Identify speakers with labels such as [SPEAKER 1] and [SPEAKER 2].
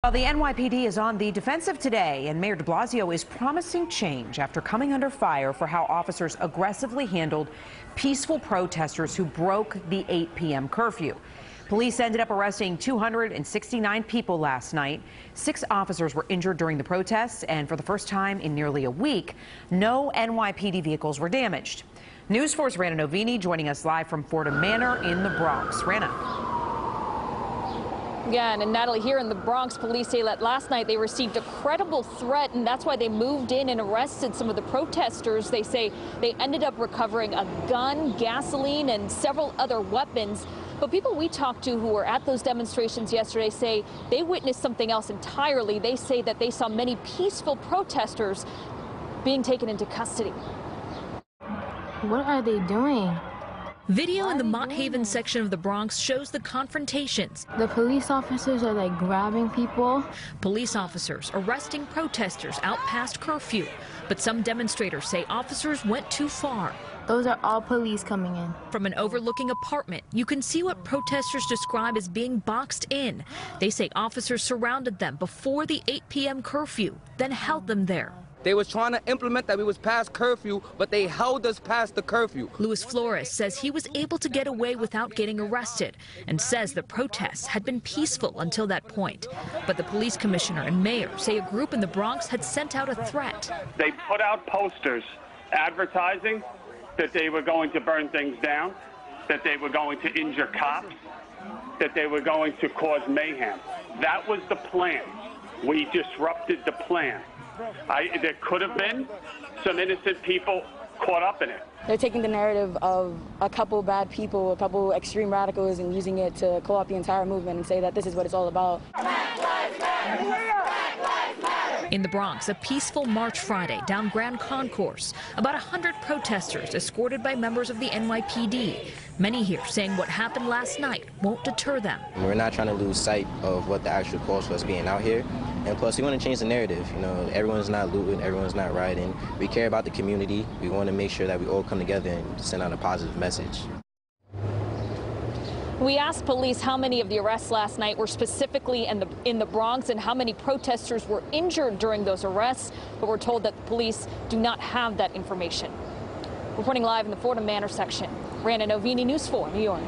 [SPEAKER 1] Well, the NYPD is on the defensive today, and Mayor de Blasio is promising change after coming under fire for how officers aggressively handled peaceful protesters who broke the 8 p.m. curfew. Police ended up arresting 269 people last night. 6 officers were injured during the protests, and for the first time in nearly a week, no NYPD vehicles were damaged. News 4's Rana Novini joining us live from Fordham Manor in the Bronx. Rana.
[SPEAKER 2] Yeah, and Natalie, here in the Bronx, police say that last night they received a credible threat, and that's why they moved in and arrested some of the protesters. They say they ended up recovering a gun, gasoline, and several other weapons. But people we talked to who were at those demonstrations yesterday say they witnessed something else entirely. They say that they saw many peaceful protesters being taken into custody.
[SPEAKER 3] What are they doing?
[SPEAKER 4] Video in the Mott Haven section of the Bronx shows the confrontations.
[SPEAKER 3] The police officers are like grabbing people.
[SPEAKER 4] Police officers arresting protesters out past curfew. But some demonstrators say officers went too far.
[SPEAKER 3] Those are all police coming in.
[SPEAKER 4] From an overlooking apartment, you can see what protesters describe as being boxed in. They say officers surrounded them before the 8 p.m. curfew, then held them there.
[SPEAKER 5] They was trying to implement that we was past curfew, but they held us past the curfew.
[SPEAKER 4] Luis Flores says he was able to get away without getting arrested and says the protests had been peaceful until that point. But the police commissioner and mayor say a group in the Bronx had sent out a threat.
[SPEAKER 6] They put out posters advertising that they were going to burn things down, that they were going to injure cops, that they were going to cause mayhem. That was the plan. We disrupted the plan. There could have been some innocent people caught up in it.
[SPEAKER 7] They're taking the narrative of a couple bad people, a couple extreme radicals, and using it to co-opt the entire movement and say that this is what it's all about.
[SPEAKER 4] In the Bronx, a peaceful march Friday down Grand Concourse. About 100 protesters escorted by members of the NYPD. Many here saying what happened last night won't deter them.
[SPEAKER 8] We're not trying to lose sight of what the actual cause for us being out here. And plus, we want to change the narrative. You know, everyone's not looting, everyone's not rioting. We care about the community. We want to make sure that we all come together and send out a positive message.
[SPEAKER 2] We asked police how many of the arrests last night were specifically in the Bronx and how many protesters were injured during those arrests, but we're told that the police do not have that information. Reporting live in the Fordham Manor section, Rana Novini, News 4, New York.